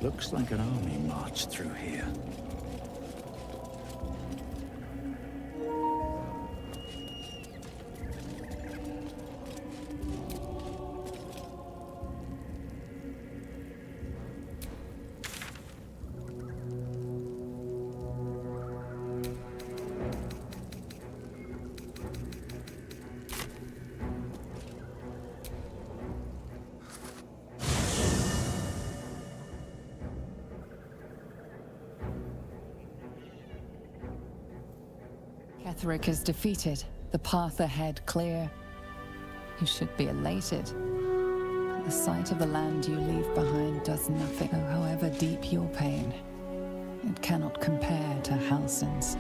Looks like an army marched through here. Ketheric is defeated, the path ahead clear. You should be elated. The sight of the land you leave behind does nothing, though however deep your pain, it cannot compare to Halsin's.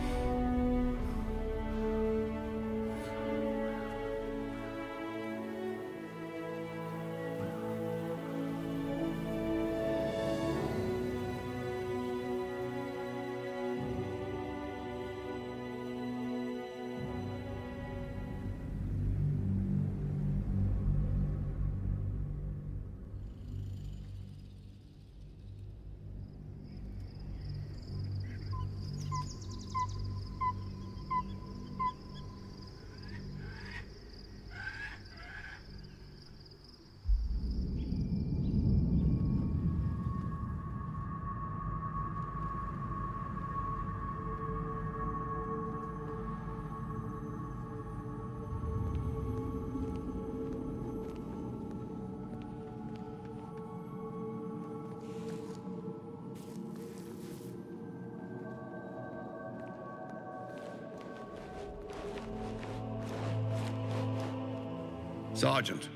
Sergeant,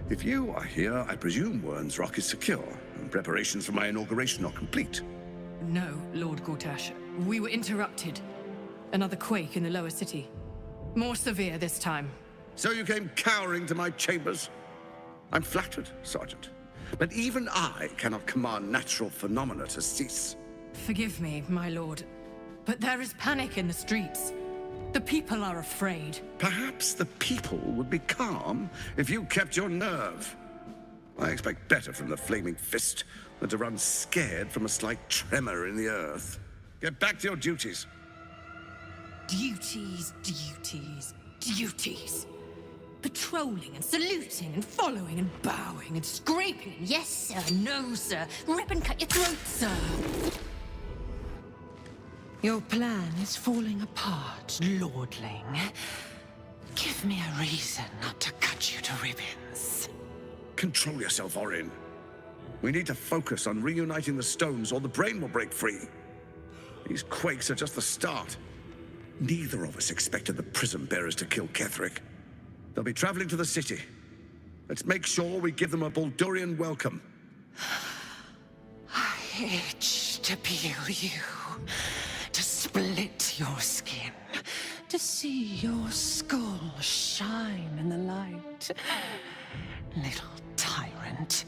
if you are here, I presume Wern's Rock is secure, and preparations for my inauguration are complete. No, Lord Gortash. We were interrupted. Another quake in the lower city. More severe this time. So you came cowering to my chambers? I'm flattered, Sergeant. But even I cannot command natural phenomena to cease. Forgive me, my lord, but there is panic in the streets. The people are afraid. Perhaps the people would be calm if you kept your nerve. I expect better from the Flaming Fist than to run scared from a slight tremor in the earth. Get back to your duties. Duties, duties, duties. Patrolling and saluting and following and bowing and scraping and yes sir, no sir, rip and cut your throat, sir. Your plan is falling apart, lordling. Give me a reason not to cut you to ribbons. Control yourself, Orin. We need to focus on reuniting the stones or the brain will break free. These quakes are just the start. Neither of us expected the prism bearers to kill Ketheric. They'll be traveling to the city. Let's make sure we give them a Baldurian welcome. I itch to peel you, to split your skin, to see your skull shine in the light. Little tyrant.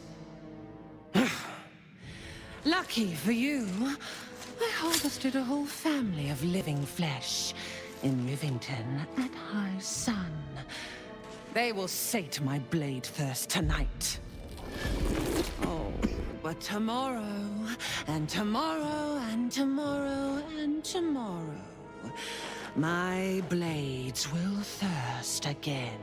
Lucky for you, I harvested a whole family of living flesh in Rivington at high sun. They will sate my blade thirst tonight. Oh, but tomorrow, and tomorrow, and tomorrow, and tomorrow, my blades will thirst again.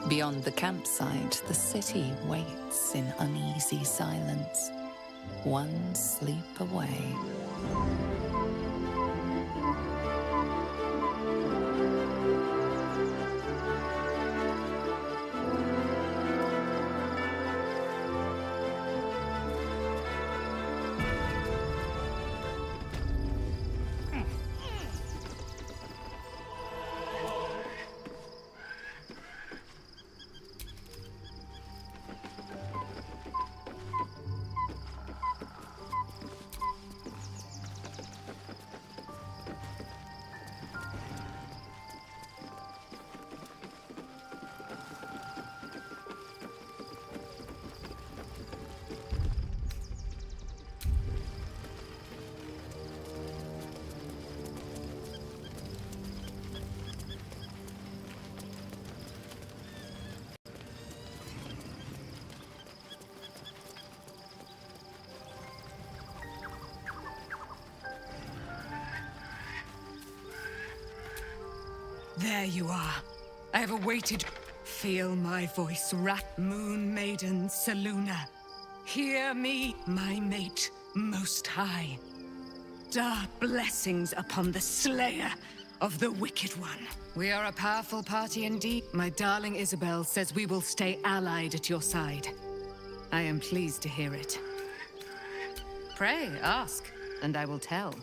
Beyond the campsite, the city waits in uneasy silence, one sleep away. There you are. I have awaited. Feel my voice, Moon Maiden Seluna. Hear me, my mate, most high. Dark blessings upon the slayer of the wicked one. We are a powerful party indeed. My darling Isabel says we will stay allied at your side. I am pleased to hear it. Pray, ask, and I will tell.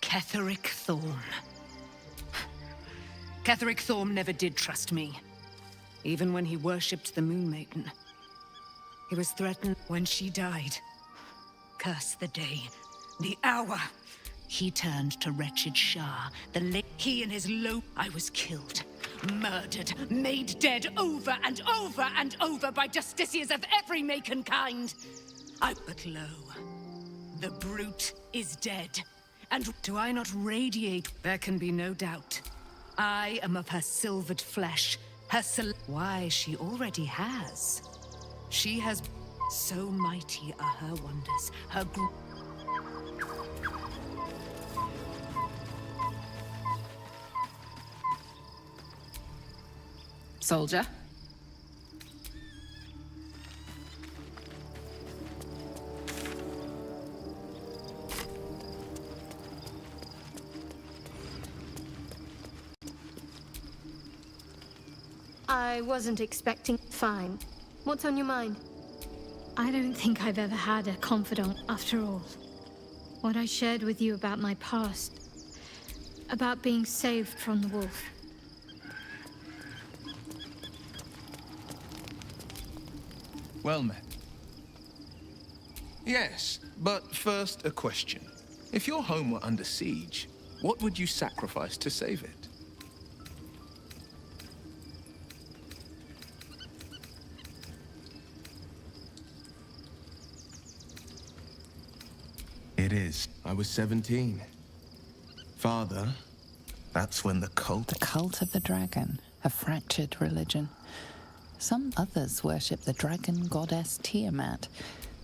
Ketheric Thorm. Ketheric Thorm never did trust me. Even when he worshipped the Moon Maiden. He was threatened when she died. Curse the day, the hour. He turned to wretched Shah. He and his I was killed, murdered, made dead over and over and over by justiciars of every make and kind. But lo, the brute is dead. And do I not radiate? There can be no doubt. I am of her silvered flesh. Why, she already has. She has. So mighty are her wonders. Her Soldier? I wasn't expecting. Fine. What's on your mind? I don't think I've ever had a confidant after all. What I shared with you about my past, about being saved from the wolf. Well met. Yes, but first a question. If your home were under siege, what would you sacrifice to save it? It is. I was 17. Father, that's when the cult... The cult of the dragon, a fractured religion. Some others worship the dragon goddess Tiamat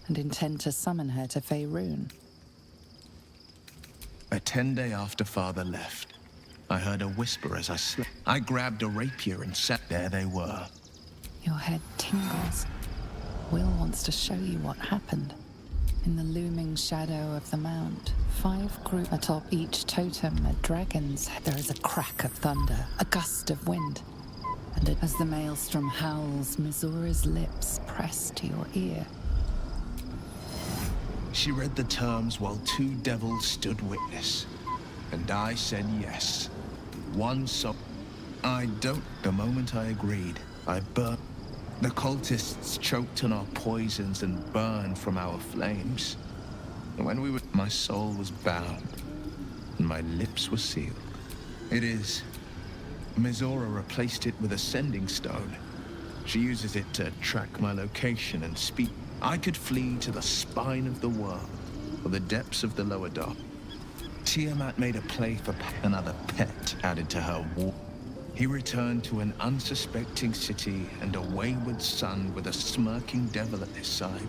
and intend to summon her to Faerun. A 10-day after Father left, I heard a whisper as I slept. I grabbed a rapier and sat there they were. Your head tingles. Will wants to show you what happened. In the looming shadow of the mount, 5 group atop each totem a dragon's head. There is a crack of thunder, a gust of wind. And as the maelstrom howls, Missoura's lips press to your ear. She read the terms while 2 devils stood witness. And I said yes. One soul. I don't. The moment I agreed, I burned. The cultists choked on our poisons and burned from our flames. And when we were... My soul was bound, and my lips were sealed. It is... Mizora replaced it with a sending stone. She uses it to track my location and speak. I could flee to the spine of the world, or the depths of the lower dark. Tiamat made a play for another pet added to her war. He returned to an unsuspecting city and a wayward son with a smirking devil at his side.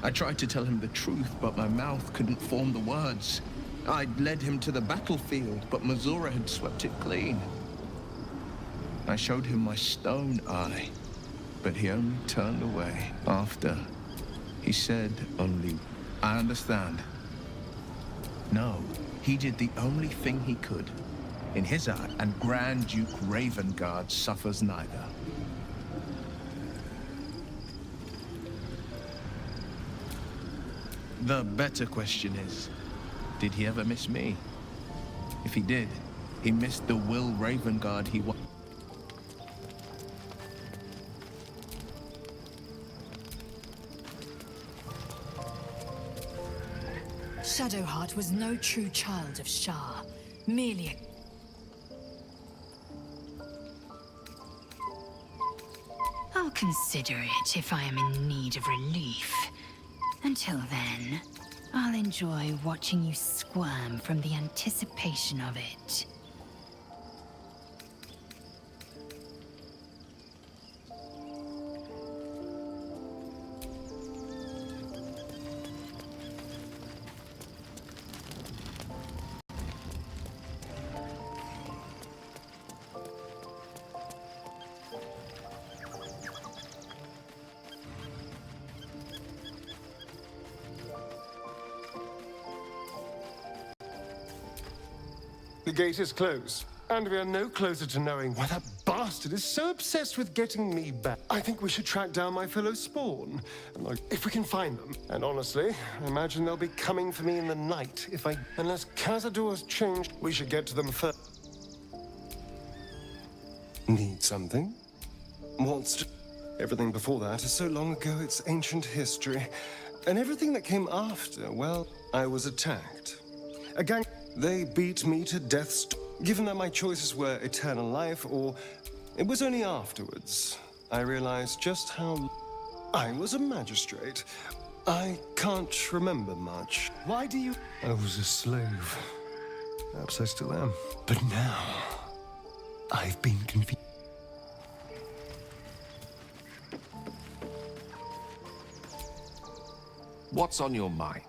I tried to tell him the truth, but my mouth couldn't form the words. I'd led him to the battlefield, but Mizora had swept it clean. I showed him my stone eye, but he only turned away. After, he said only, I understand. No, he did the only thing he could. In his eye, and Grand Duke Ravengard suffers neither. The better question is, did he ever miss me? If he did, he missed the Will Ravengard he was. Shadowheart was no true child of Shah, merely a... I'll consider it if I am in need of relief. Until then, I'll enjoy watching you squirm from the anticipation of it. The gate is closed, and we are no closer to knowing why that bastard is so obsessed with getting me back. I think we should track down my fellow Spawn, and if we can find them. And honestly, I imagine they'll be coming for me in the night unless Cazador's changed, we should get to them first. Need something? Everything before that is so long ago, it's ancient history. And everything that came after, well, I was attacked. A gang, they beat me to death. Given that my choices were eternal life or... It was only afterwards I realized just how... I was a magistrate. I can't remember much. Why do you... I was a slave. Perhaps I still am. But now... I've been confused. What's on your mind?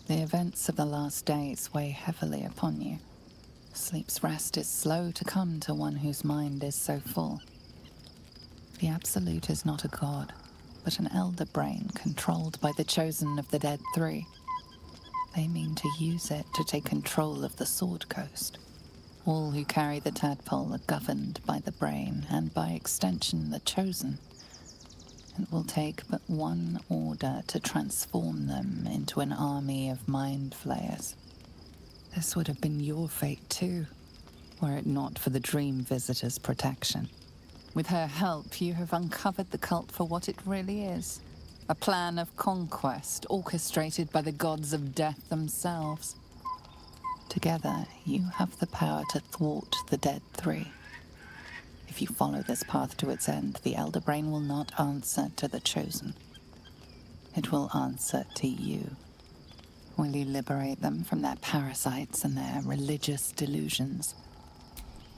The events of the last days weigh heavily upon you. Sleep's rest is slow to come to one whose mind is so full. The Absolute is not a god, but an elder brain controlled by the chosen of the Dead Three. They mean to use it to take control of the Sword Coast. All who carry the tadpole are governed by the brain, and by extension the chosen. It will take but one order to transform them into an army of mind flayers. This would have been your fate too, were it not for the Dream Visitor's protection. With her help, you have uncovered the cult for what it really is. A plan of conquest orchestrated by the gods of death themselves. Together, you have the power to thwart the Dead Three. If you follow this path to its end, the Elder Brain will not answer to the Chosen. It will answer to you. Will you liberate them from their parasites and their religious delusions?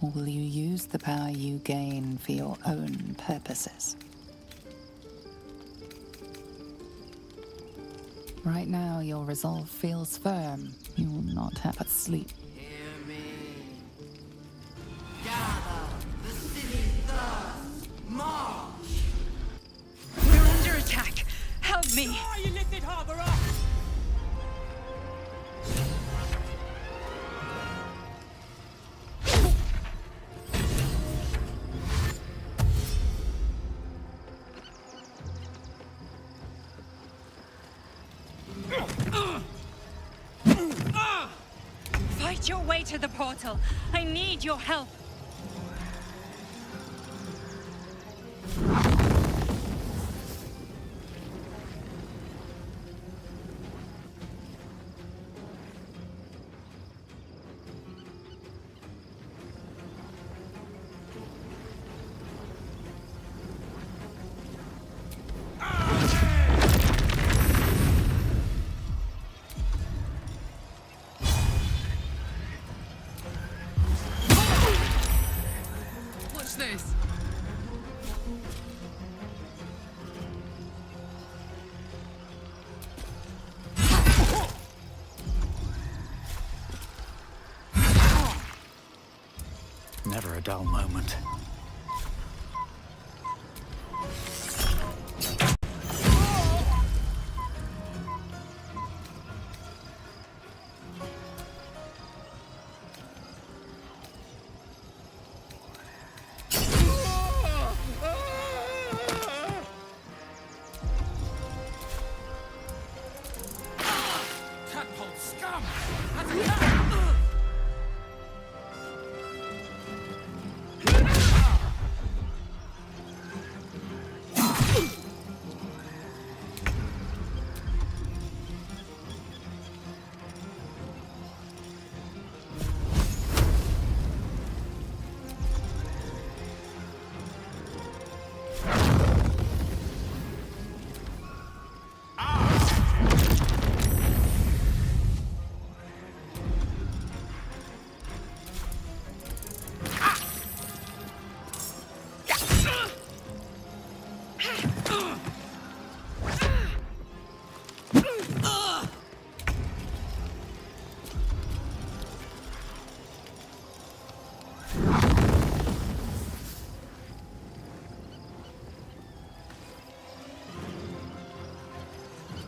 Or will you use the power you gain for your own purposes? Right now, your resolve feels firm. You will not have a sleep. Hear me. Gather, the city thirsts. March. We're under attack. Help me. You lifted harbor up. Fight your way to the portal. I need your help. a dull moment. Tadpole scum!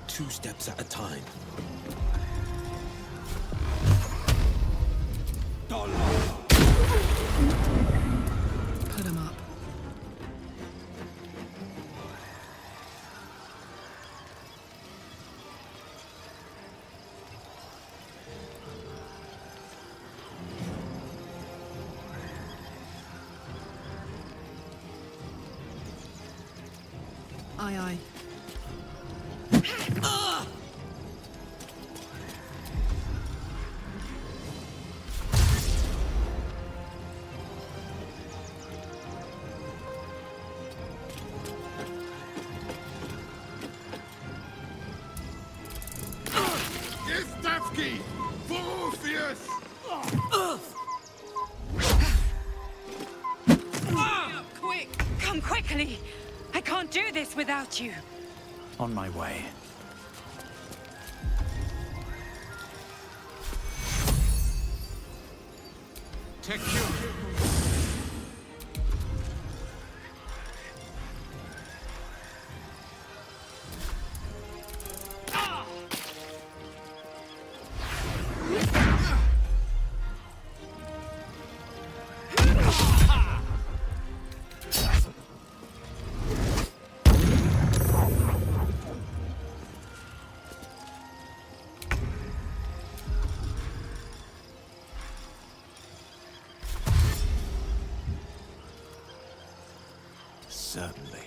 Two steps at a time. Put him up. Aye, aye. Stavki! For Orpheus! Quick! Come quickly! I can't do this without you. On my way. Certainly.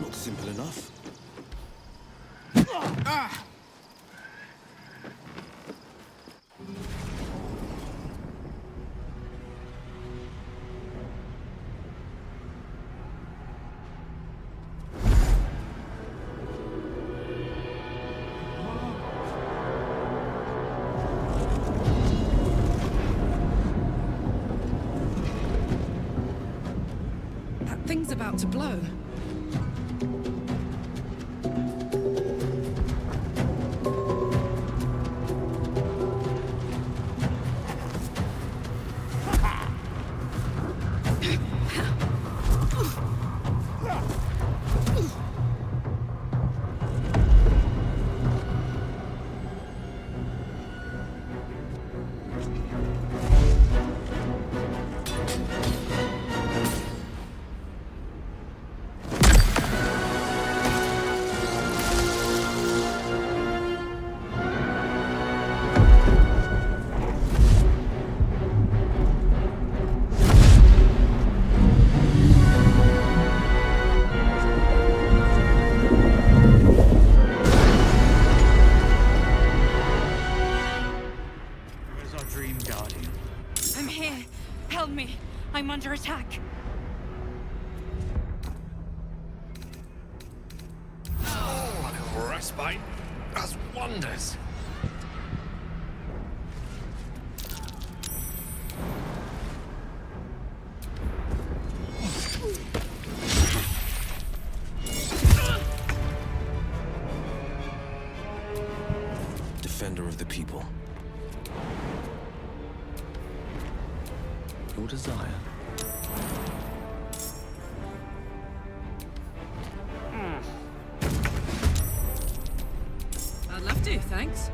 Not simple enough. That thing's about to blow. Flame Guardian. I'm here. Help me. I'm under attack. Oh, a little respite does wonders. Defender of the people. Your desire. I'd love to, thanks.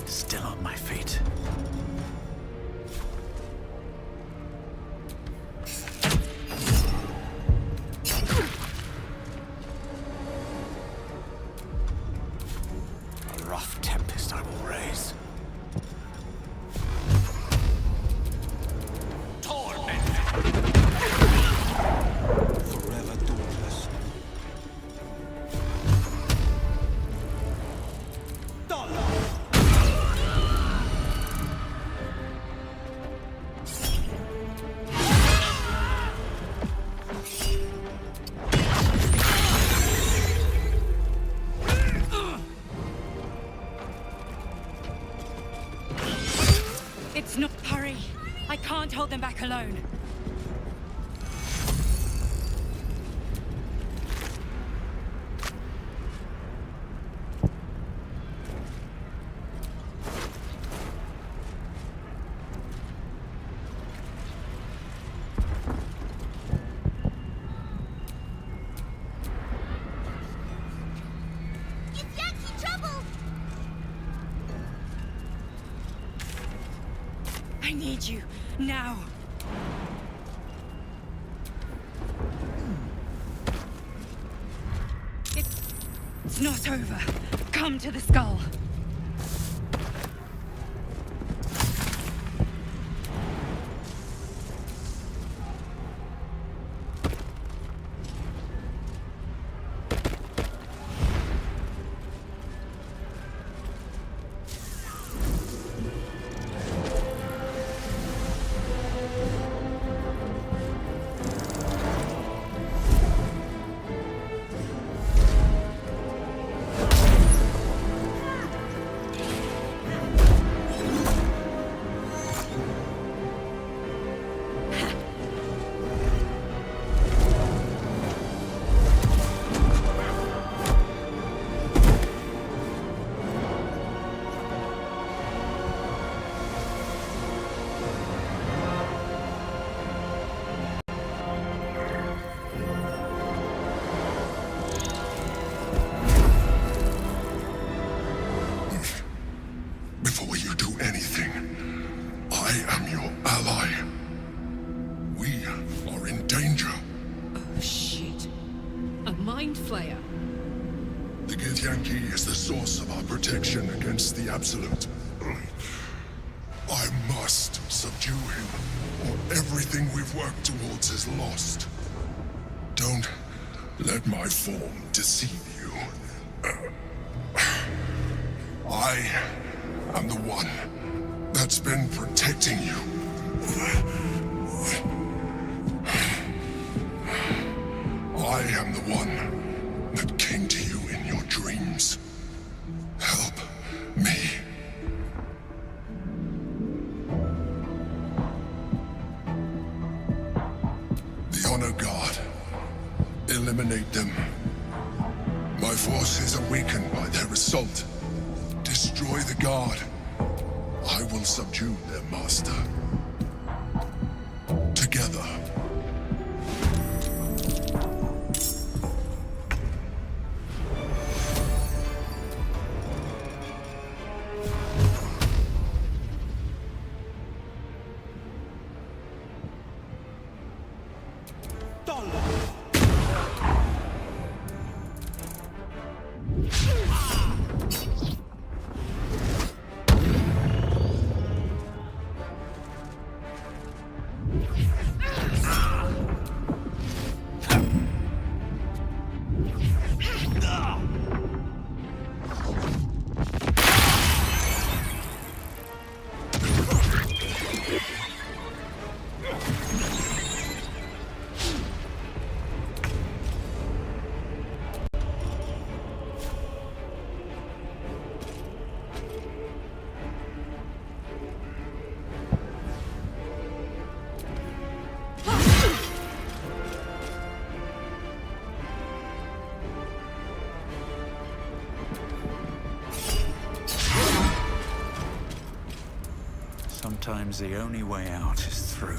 Still on my feet. A rough tempest I will raise. Torment! Forever dauntless. It's not hurry. I can't hold them back alone. I need you, now. It's not over. Come to the skull. the source of our protection against the Absolute. I must subdue him, or everything we've worked towards is lost. Don't let my form deceive you. I am the one that's been protecting you. I am the one that came to you in your dreams. Help me. The Honor Guard. Eliminate them. My forces are weakened by their assault. Destroy the Guard. I will subdue their master. Together. Sometimes the only way out is through.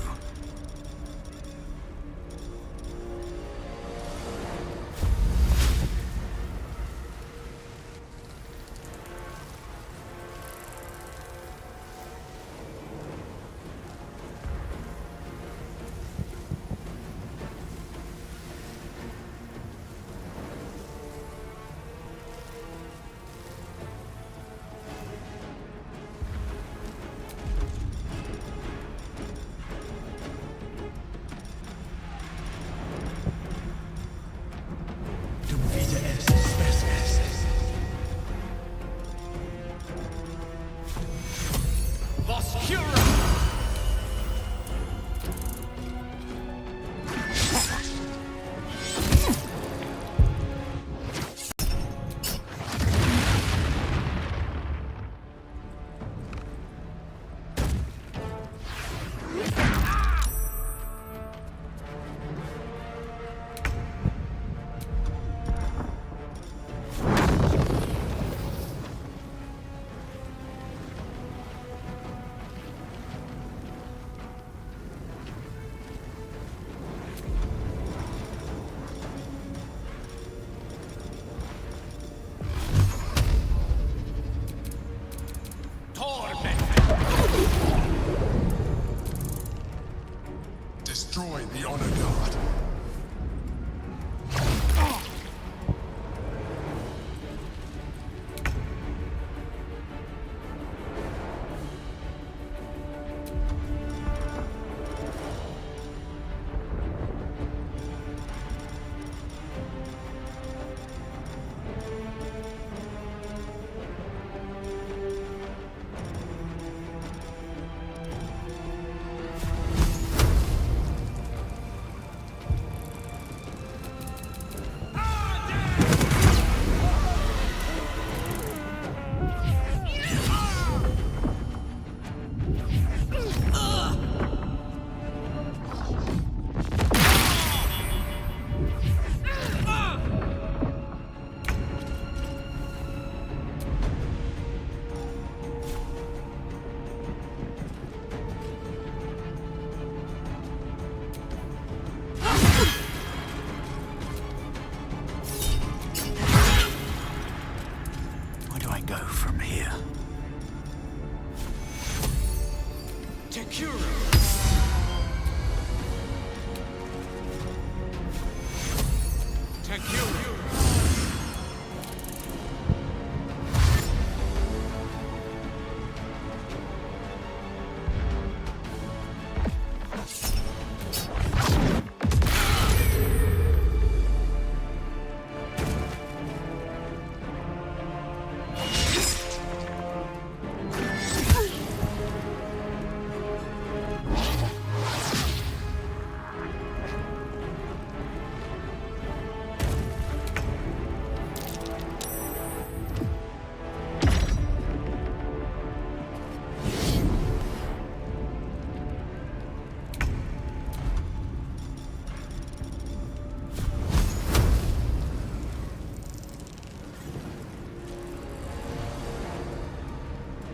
Destroy the Honor Guard.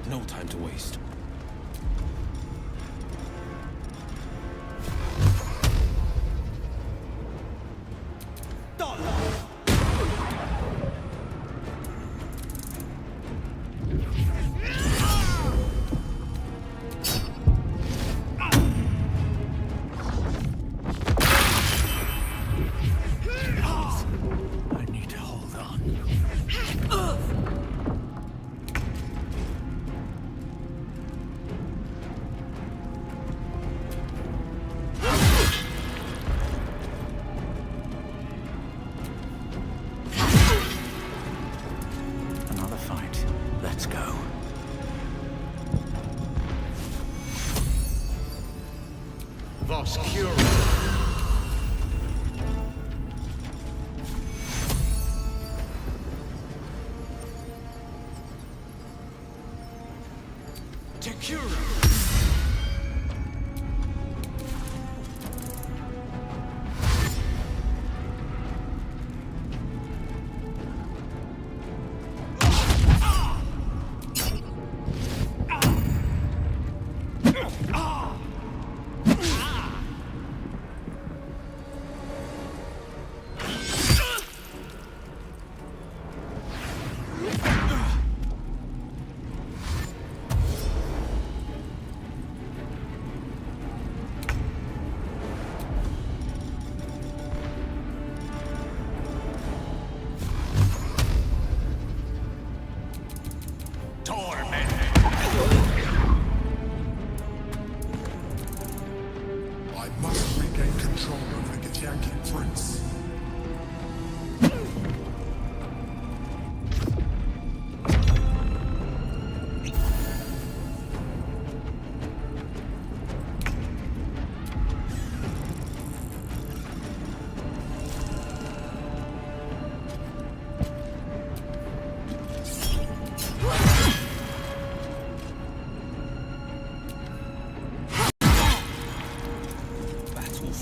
No time to waste.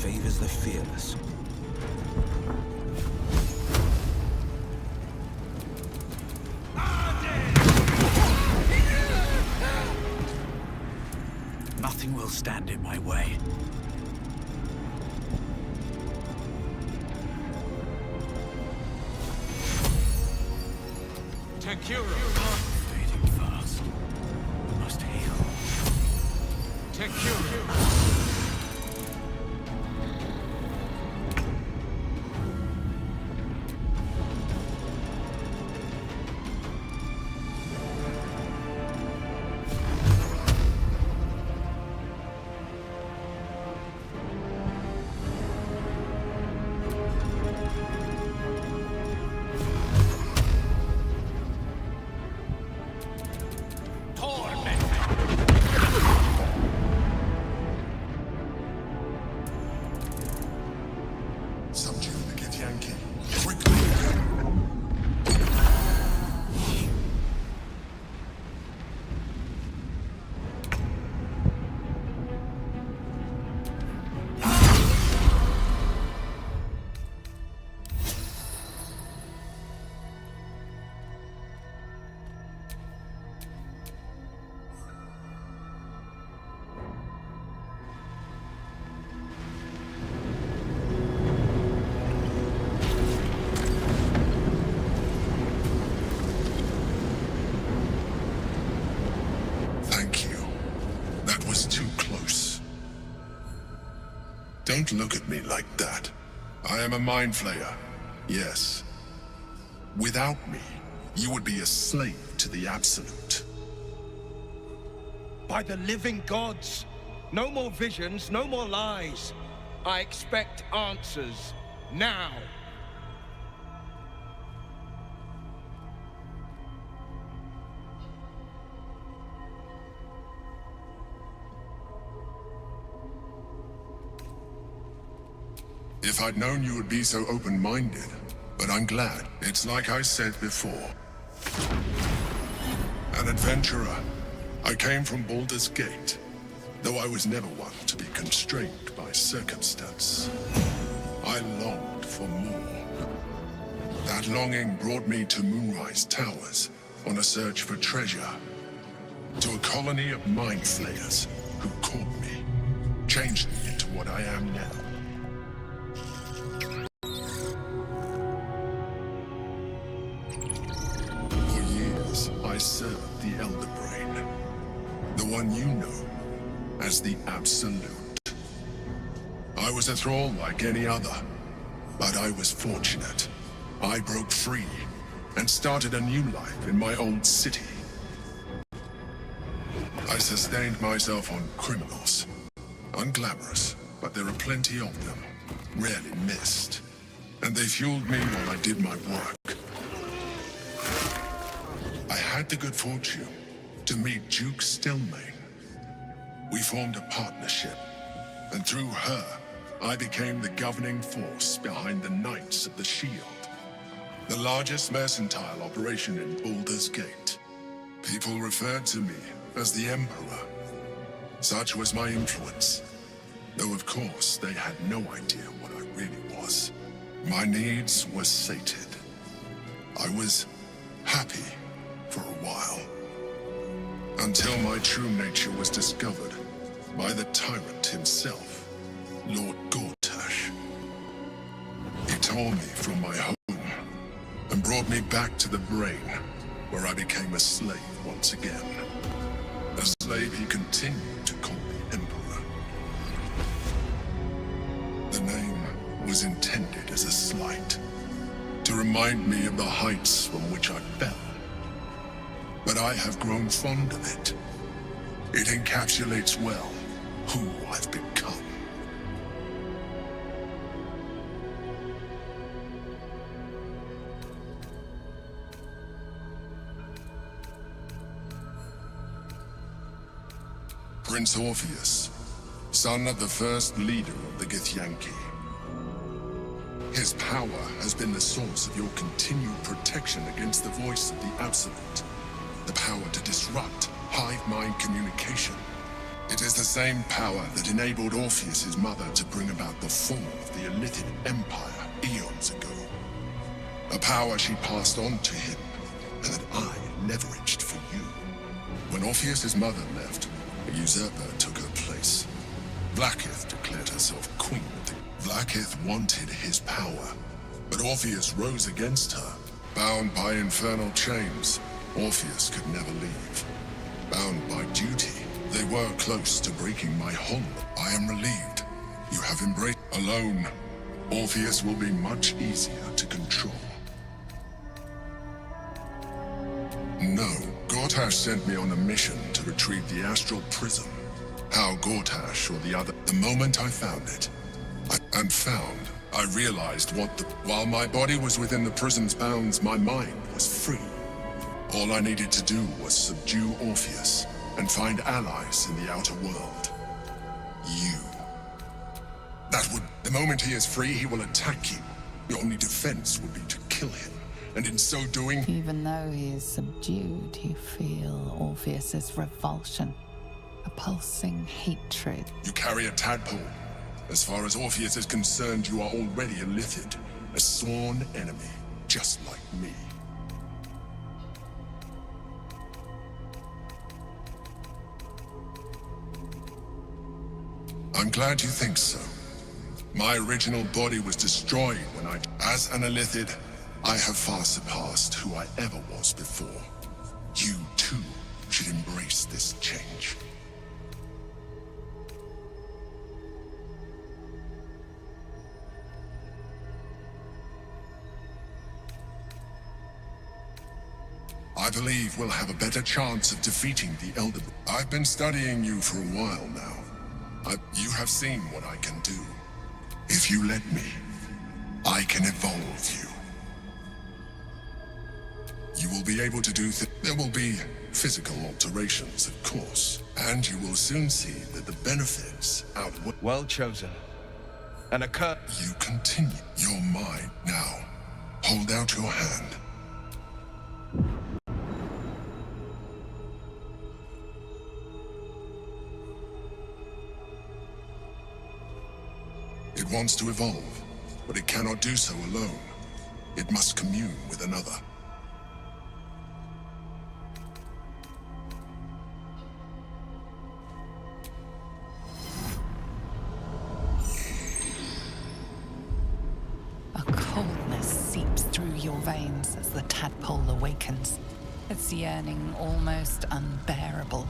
Favors the fearless. Nothing will stand in my way. Tekiro! Fading fast. Must heal. Tekiro! Don't look at me like that. I am a mind flayer, yes. Without me, you would be a slave to the Absolute. By the living gods! No more visions, no more lies. I expect answers, now. If I'd known you would be so open-minded, but I'm glad. It's like I said before. An adventurer. I came from Baldur's Gate, though I was never one to be constrained by circumstance. I longed for more. That longing brought me to Moonrise Towers on a search for treasure. to a colony of mind flayers who caught me, changed me into what I am now. For years, I served the Elder Brain, the one you know as the Absolute. I was a thrall like any other, but I was fortunate. I broke free and started a new life in my old city. I sustained myself on criminals. Unglamorous, but there are plenty of them, rarely missed. And they fueled me while I did my work. I had the good fortune to meet Duke Stillmain. We formed a partnership, and through her, I became the governing force behind the Knights of the Shield, the largest mercantile operation in Baldur's Gate. People referred to me as the Emperor. Such was my influence, though of course they had no idea what I really was. My needs were sated. I was happy for a while, until my true nature was discovered by the tyrant himself, Lord Gortash. He tore me from my home and brought me back to the Brain, where I became a slave once again. A slave he continued to call the Emperor. The name was intended as a slight, to remind me of the heights from which I fell. But I have grown fond of it. It encapsulates well who I've become. Prince Orpheus, son of the first leader of the Githyanki. His power has been the source of your continued protection against the voice of the Absolute. The power to disrupt hive mind communication. It is the same power that enabled Orpheus's mother to bring about the fall of the Illithid Empire eons ago. A power she passed on to him, and that I leveraged for you. When Orpheus's mother left, a usurper took her place. Blackith declared herself queen. Blackith wanted his power, but Orpheus rose against her. Bound by infernal chains, Orpheus could never leave. Bound by duty, they were close to breaking my hold. I am relieved. You have embraced. Alone, Orpheus will be much easier to control. No, Gortash sent me on a mission to retrieve the Astral Prism. How Gortash or the other... The moment I found it, I realized while my body was within the prison's bounds, my mind was free. All I needed to do was subdue Orpheus and find allies in the outer world. You. The moment he is free, he will attack you. Your only defense would be to kill him. And in so doing... Even though he is subdued, you feel Orpheus's revulsion. A pulsing hatred. You carry a tadpole. As far as Orpheus is concerned, you are already a Illithid. A sworn enemy, just like me. I'm glad you think so. My original body was destroyed when as an Illithid, I have far surpassed who I ever was before. You, too, should embrace this change. I believe we'll have a better chance of defeating the Elder. I've been studying you for a while now. You have seen what I can do. If you let me, I can evolve you. You will be able to do there will be physical alterations, of course. And you will soon see that the benefits outweigh... Well chosen. And a You continue. You're mine now. Hold out your hand. It wants to evolve, but it cannot do so alone. It must commune with another. rise as the tadpole awakens, its yearning almost unbearable.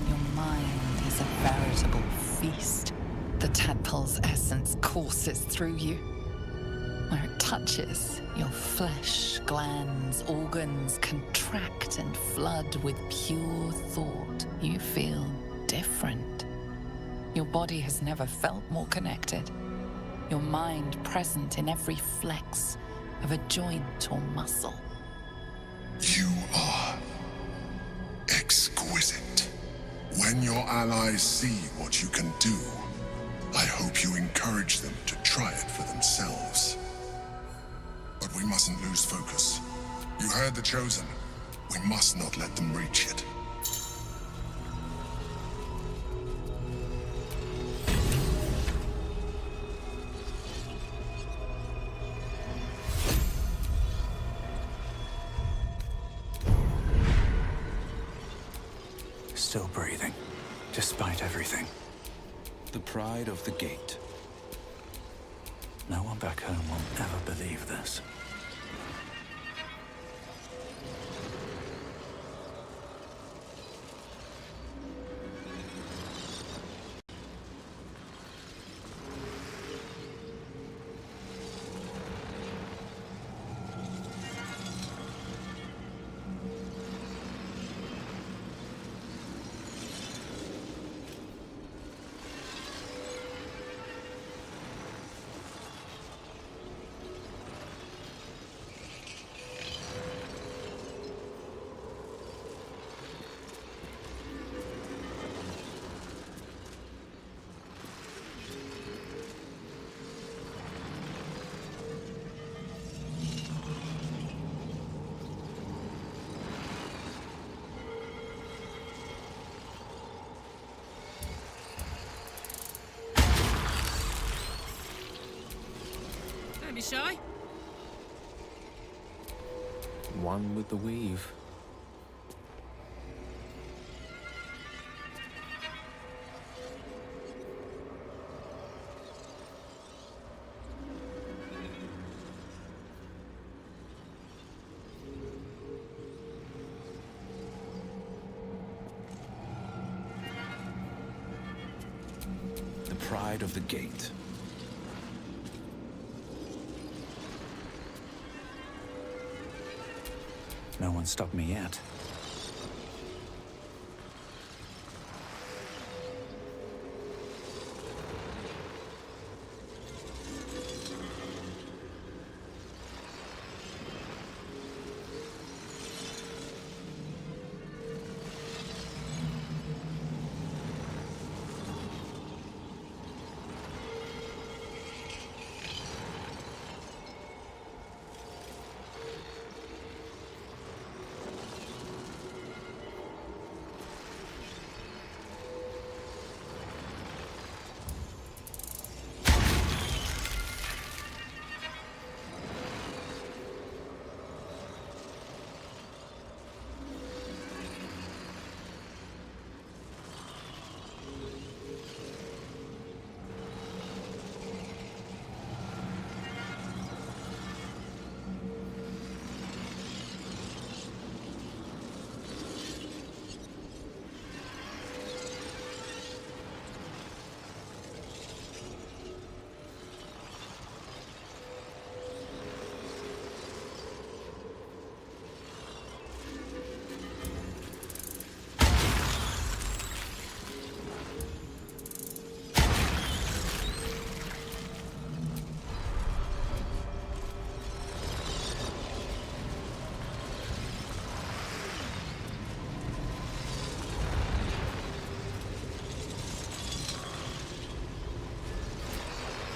Your mind is a veritable feast. The tadpole's essence courses through you. Where it touches, your flesh, glands, organs contract and flood with pure thought. You feel different. Your body has never felt more connected. Your mind present in every flex of a joint or muscle. You are exquisite. When your allies see what you can do, I hope you encourage them to try it for themselves. But we mustn't lose focus. You heard the Chosen. We must not let them reach it. Still breathing, despite everything. The pride of the gate. No one back home will ever believe this. Don't be shy. One with the weave. The pride of the gate. No one stopped me yet.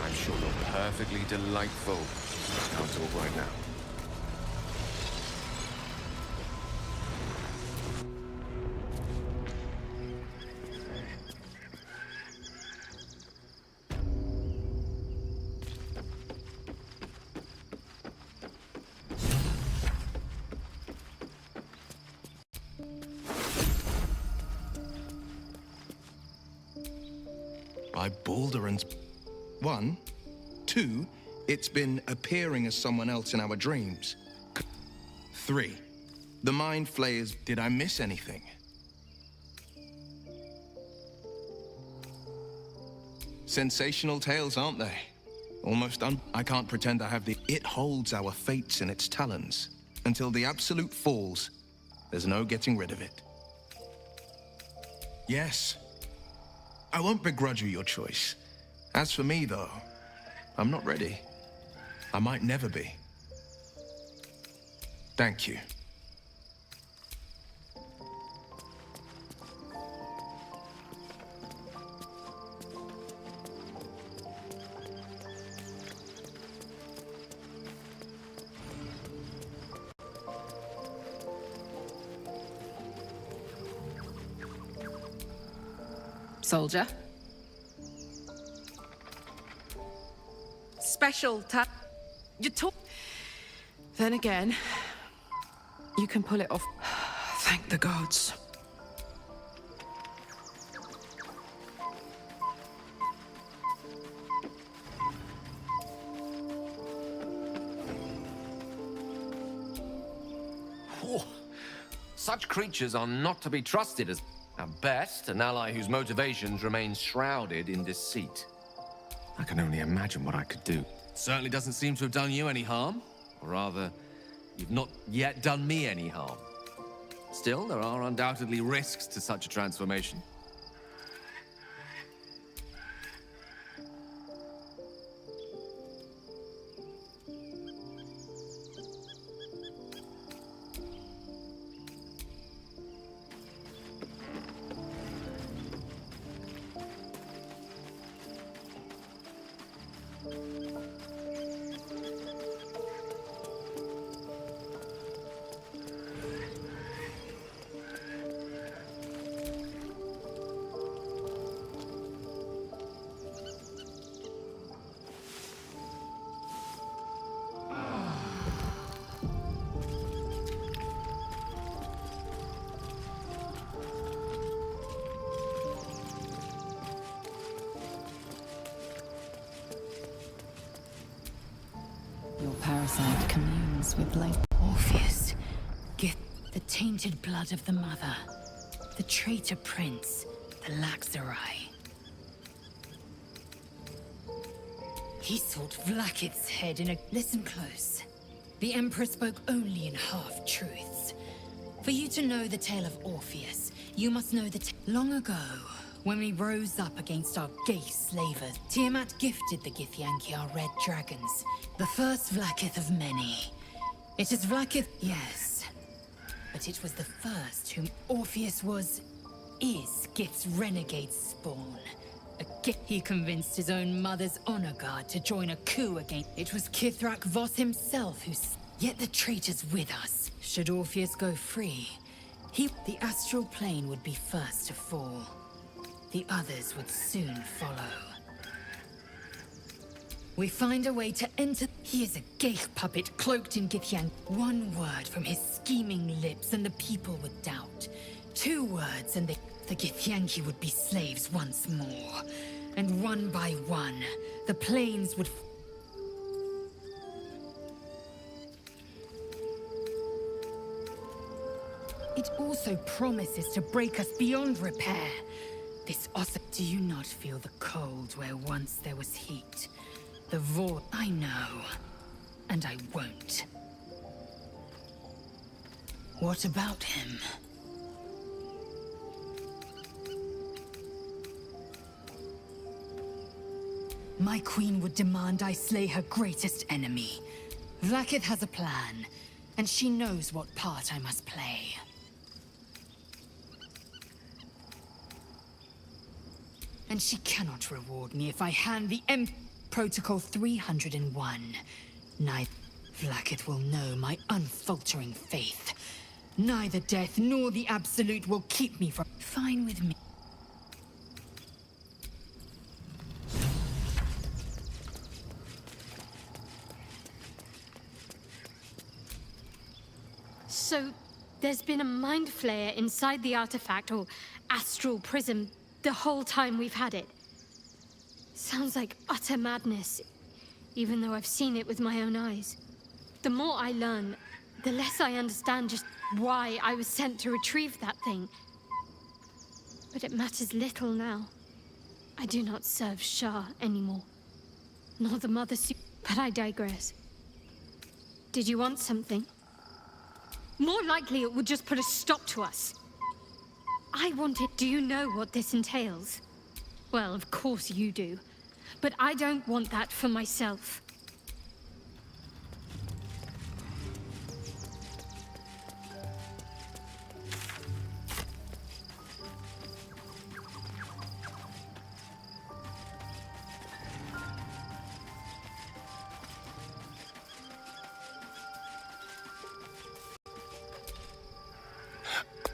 I'm sure you're perfectly delightful. Can't talk right now. By Baldur and... 1. 2. It's been appearing as someone else in our dreams. 3. The Mind Flayers. Did I miss anything? Sensational tales, aren't they? Almost I can't pretend I have the... It holds our fates in its talons. Until the Absolute falls, there's no getting rid of it. Yes. I won't begrudge you your choice. As for me, though, I'm not ready. I might never be. Thank you. Soldier. Special You talk. Then again, you can pull it off. Thank the gods. Oh, such creatures are not to be trusted as, at best, an ally whose motivations remain shrouded in deceit. I can only imagine what I could do. Certainly doesn't seem to have done you any harm. Or rather, you've not yet done me any harm. Still, there are undoubtedly risks to such a transformation. Your parasite communes with life. Orpheus, get the tainted blood of the mother, the traitor prince, the Laxarai. He sought Vlakith's head in a... Listen close. The Emperor spoke only in half-truths. For you to know the tale of Orpheus, you must know that long ago, when we rose up against our gay slavers, Tiamat gifted the Githyanki our red dragons, the first Vlakith of many. It is Vlakith, yes, but it was the first whom Orpheus is Gith's renegade spawn. He convinced his own mother's honor guard to join a coup against... It was Kithrak Voss himself who... Yet the traitor's with us. Should Orpheus go free, the astral plane would be first to fall. The others would soon follow. We find a way to enter... He is a Geich puppet cloaked in Githyanki. One word from his scheming lips and the people would doubt. 2 words and the Githyanki would be slaves once more. And one by one, the planes would... It also promises to break us beyond repair. This also... Do you not feel the cold where once there was heat? The void... I know. And I won't. What about him? My queen would demand I slay her greatest enemy. Vlakith has a plan, and she knows what part I must play. And she cannot reward me if I hand the Protocol 301. Neither Vlakith will know my unfaltering faith. Neither death nor the Absolute will keep me from... Fine with me. So, there's been a mind flayer inside the artifact, or astral prism, the whole time we've had it. Sounds like utter madness, even though I've seen it with my own eyes. The more I learn, the less I understand just why I was sent to retrieve that thing. But it matters little now. I do not serve Shah anymore. Nor the Mother But I digress. Did you want something? More likely it would just put a stop to us. I wanted... Do you know what this entails? Well, of course you do. But I don't want that for myself.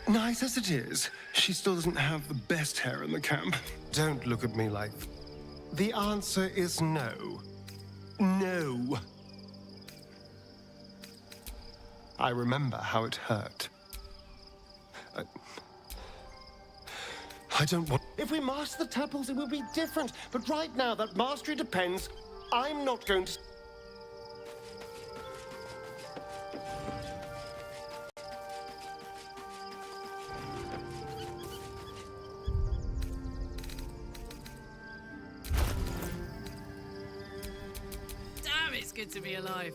Nice as it is, she still doesn't have the best hair in the camp. Don't look at me like... The answer is no. No. I remember how it hurt. I don't want... If we master the tadpoles, it will be different. But right now, that mastery depends. I'm not going to... It's good to be alive.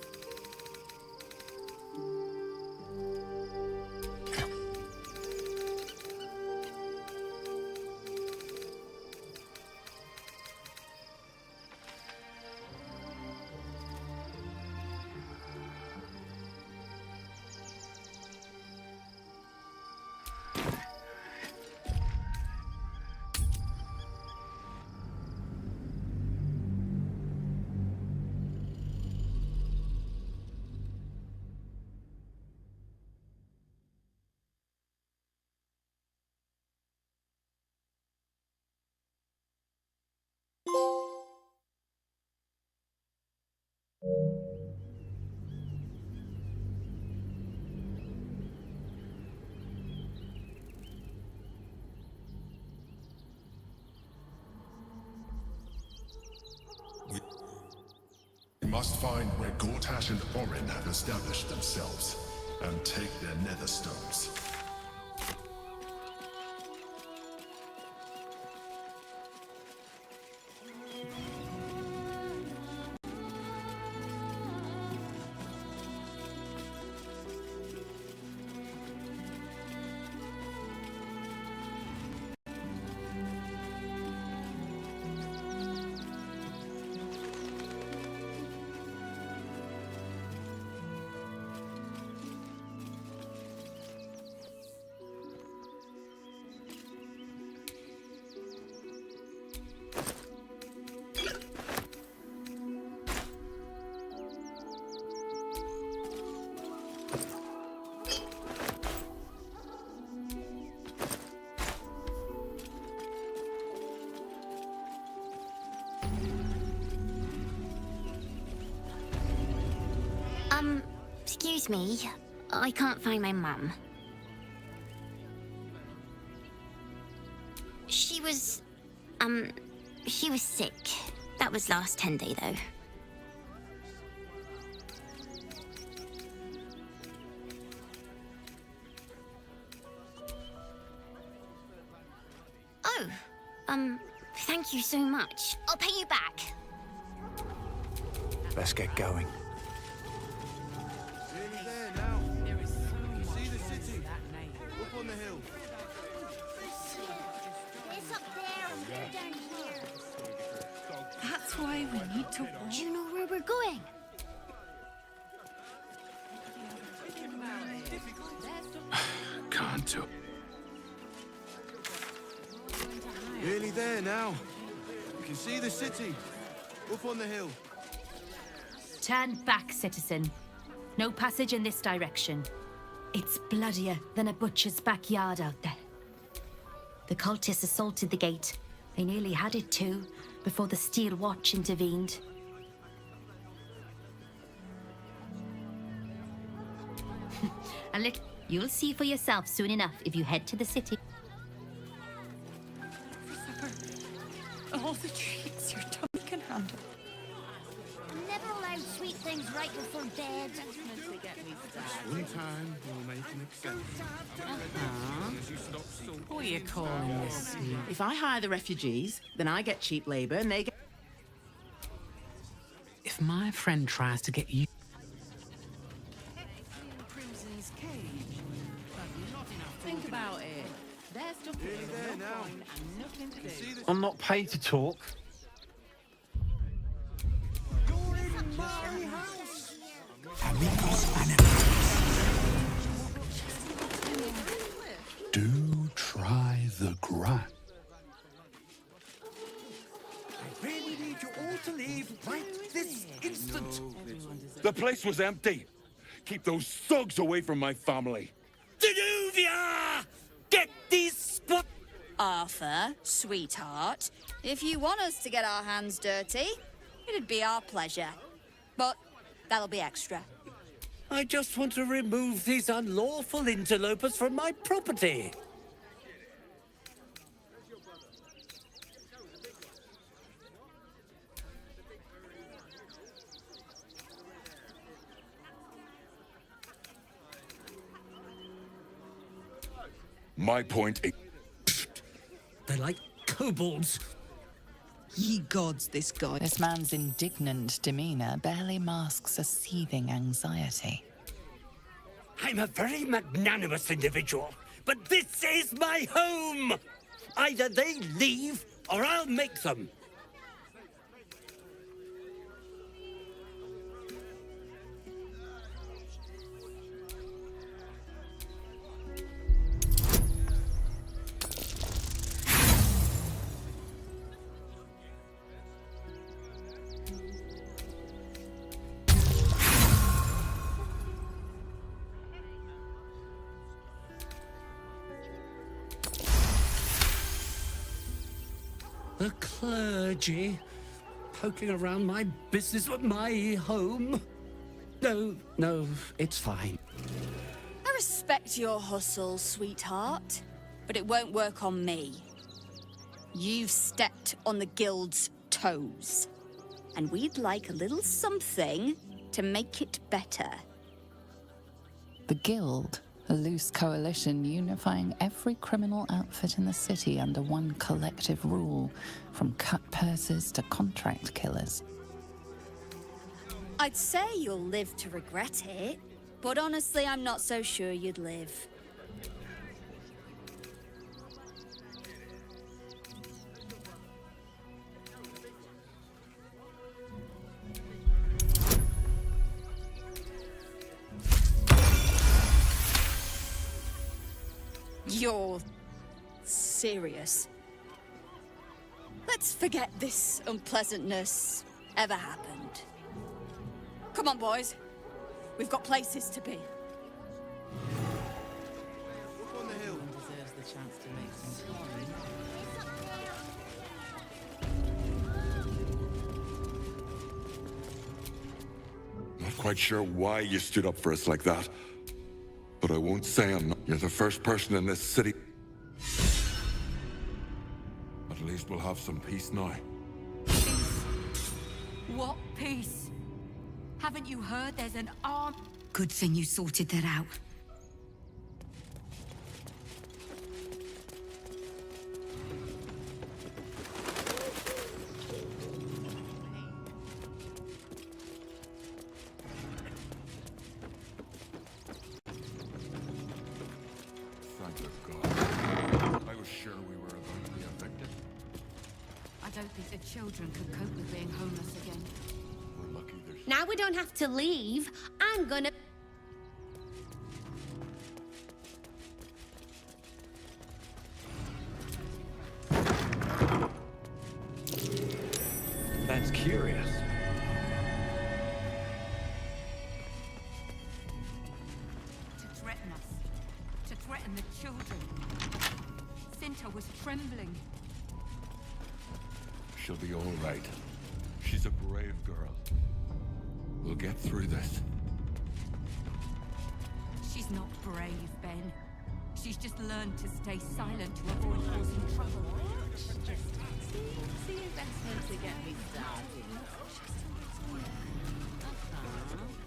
We must find where Gortash and Orin have established themselves, and take their nether stones. Excuse me. I can't find my mum. She was sick. That was last 10 day, though. Oh, thank you so much. I'll pay you back. Let's get going. On the hill. It's up there and we're down here. That's why we need to walk. Do you know where we're going? Can't do. Nearly there now. You can see the city. Up on the hill. Turn back, citizen. No passage in this direction. It's bloodier than a butcher's backyard out there. The cultists assaulted the gate. They nearly had it too, before the Steel Watch intervened. You'll see for yourself soon enough if you head to the city. All the treats your tummy can handle. I'm never allowed sweet things right before bed. One time we'll make an exception. What are you calling this? If I hire the refugees, then I get cheap labor and they get... If my friend tries to get you... Think about it. They're stuck with no coin and nothing to do. I'm not paid to talk. You're in my house! Do try the grunt. I really need you all to leave right this instant. The place was empty. Keep those thugs away from my family. Danuvia! Get these spot... Arthur, sweetheart, if you want us to get our hands dirty, it'd be our pleasure. But that'll be extra. I just want to remove these unlawful interlopers from my property. My point is... They're like kobolds. Ye gods, this guy. This man's indignant demeanor barely masks a seething anxiety. I'm a very magnanimous individual, but this is my home! Either they leave, or I'll make them. The clergy poking around my business at my home. No, it's fine. I respect your hustle, sweetheart, but it won't work on me. You've stepped on the guild's toes, and we'd like a little something to make it better. The Guild, a loose coalition unifying every criminal outfit in the city under one collective rule, from cut purses to contract killers. I'd say you'll live to regret it, but honestly, I'm not so sure you'd live. You're serious? Let's forget this unpleasantness ever happened. Come on, boys. We've got places to be. Up on the hill. Deserves the chance to make some coin. Not quite sure why you stood up for us like that. But I won't say I'm not. You're the first person in this city. At least we'll have some peace now. What peace? Haven't you heard there's an arm? Good thing you sorted that out. I don't think the children could cope with being homeless again. We're lucky there's... Now we don't have to leave. I'm gonna... That's curious. To threaten us. To threaten the children. Cinta was trembling. She'll be all right. She's a brave girl. We'll get through this. She's not brave, Ben. She's just learned to stay silent to avoid causing trouble. See investment to get me started. Huh?